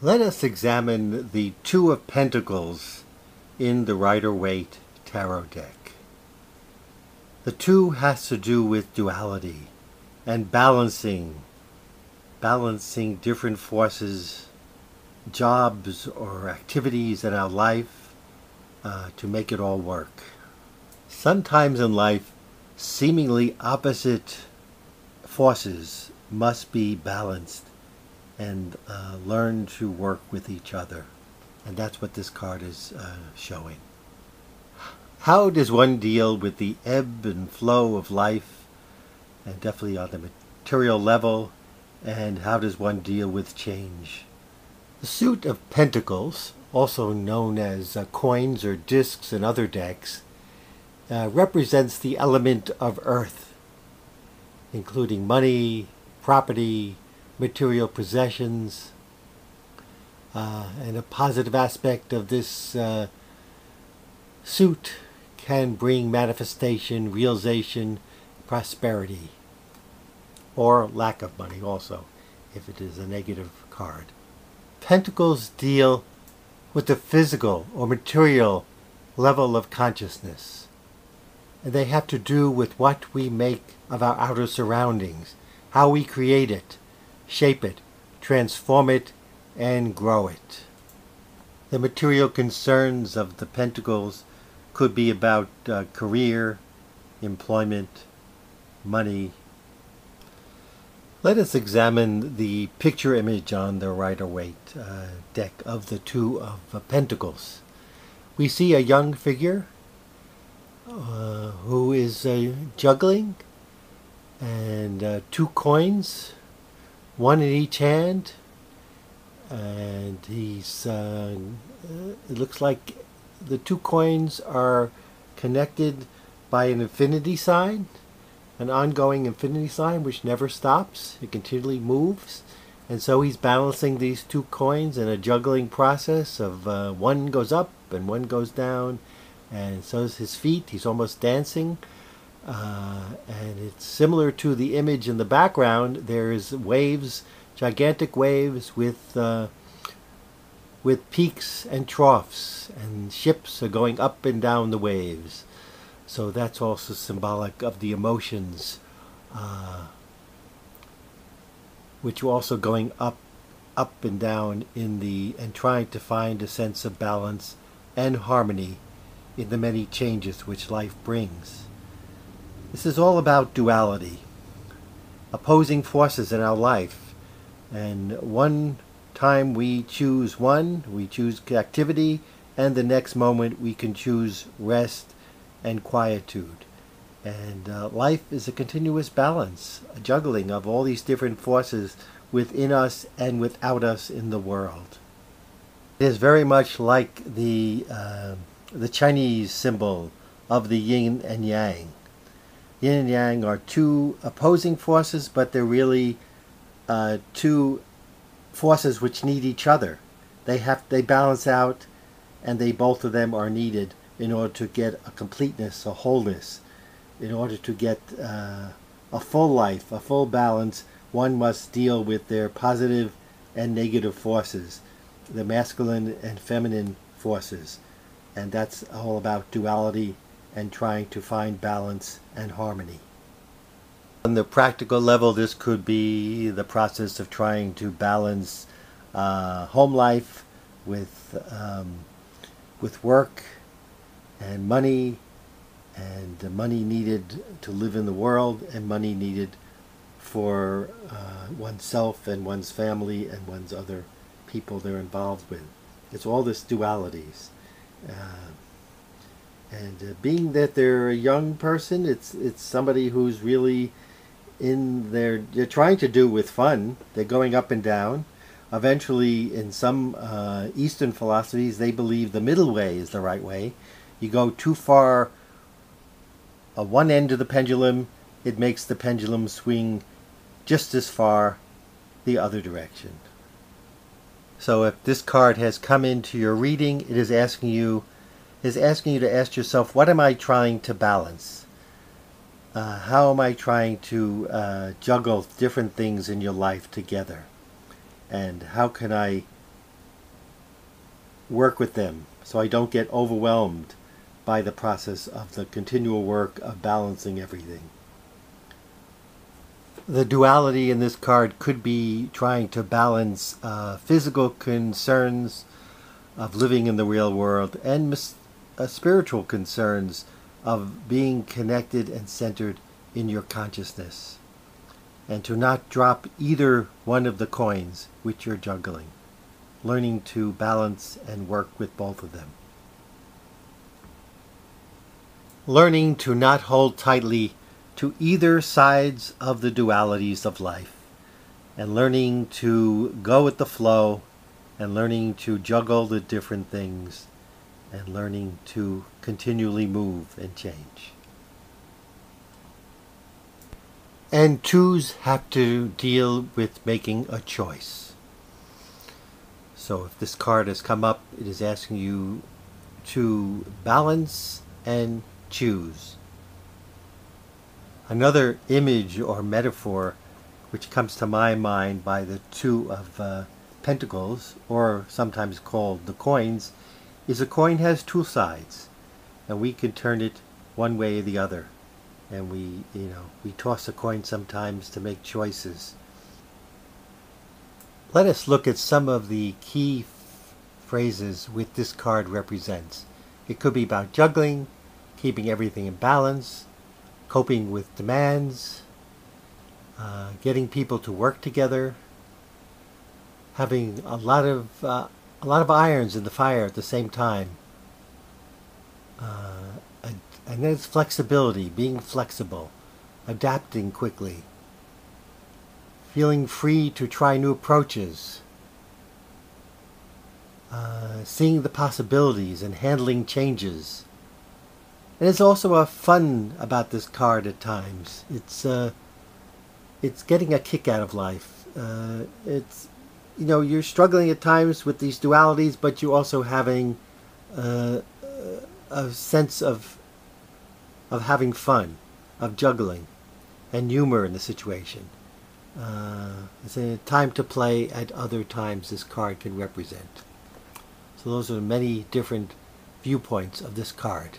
Let us examine the Two of Pentacles in the Rider-Waite Tarot deck. The Two has to do with duality and balancing different forces, jobs or activities in our life to make it all work. Sometimes in life, seemingly opposite forces must be balanced and learn to work with each other. And that's what this card is showing. How does one deal with the ebb and flow of life, and definitely on the material level, and how does one deal with change? The suit of Pentacles, also known as coins or discs in other decks, represents the element of earth, including money, property, material possessions, and a positive aspect of this suit can bring manifestation, realization, prosperity, or lack of money also, if it is a negative card. Pentacles deal with the physical or material level of consciousness, and they have to do with what we make of our outer surroundings, how we create it, shape it, transform it, and grow it. The material concerns of the Pentacles could be about career, employment, money. Let us examine the picture image on the Rider-Waite deck of the Two of Pentacles. We see a young figure who is juggling, and two coins, one in each hand, and he's it looks like the two coins are connected by an infinity sign, an ongoing infinity sign which never stops. It continually moves, and so he's balancing these two coins in a juggling process of one goes up and one goes down, and so is his feet. He's almost dancing. And it's similar to the image in the background. There's waves, gigantic waves with peaks and troughs, and ships are going up and down the waves. So that's also symbolic of the emotions, which are also going up and down and trying to find a sense of balance and harmony in the many changes which life brings. This is all about duality, opposing forces in our life. And one time we choose activity, and the next moment we can choose rest and quietude. And life is a continuous balance, a juggling of all these different forces within us and without us in the world. It is very much like the Chinese symbol of the yin and yang. Yin and yang are two opposing forces, but they're really two forces which need each other. They balance out, and both of them are needed in order to get a completeness, a wholeness. In order to get a full life, a full balance, one must deal with their positive and negative forces, the masculine and feminine forces. And that's all about duality and trying to find balance and harmony. On the practical level, this could be the process of trying to balance home life with work and money, and the money needed to live in the world, and money needed for oneself and one's family and one's other people they're involved with. It's all this dualities. And being that they're a young person, it's somebody who's really they're trying to do with fun. They're going up and down. Eventually, in some Eastern philosophies, they believe the middle way is the right way. You go too far one end of the pendulum, it makes the pendulum swing just as far the other direction. So if this card has come into your reading, it is asking you to ask yourself, what am I trying to balance? How am I trying to juggle different things in your life together? And how can I work with them so I don't get overwhelmed by the process of the continual work of balancing everything. The duality in this card could be trying to balance physical concerns of living in the real world and spiritual concerns of being connected and centered in your consciousness, and to not drop either one of the coins which you're juggling, learning to balance and work with both of them. Learning to not hold tightly to either sides of the dualities of life, and learning to go with the flow, and learning to juggle the different things, and learning to continually move and change. And twos have to deal with making a choice. So if this card has come up, it is asking you to balance and choose. Another image or metaphor which comes to my mind by the Two of Pentacles, or sometimes called the coins, is a coin has two sides, and we can turn it one way or the other. And we toss a coin sometimes to make choices. Let us look at some of the key phrases which this card represents. It could be about juggling, keeping everything in balance, coping with demands, getting people to work together, having a lot of irons in the fire at the same time. And then it's flexibility, being flexible, adapting quickly, feeling free to try new approaches, seeing the possibilities and handling changes. And there's also a fun about this card at times. It's getting a kick out of life. It's, you're struggling at times with these dualities, but you're also having a sense of having fun, of juggling, and humor in the situation. It's a time to play at other times this card can represent. So those are many different viewpoints of this card.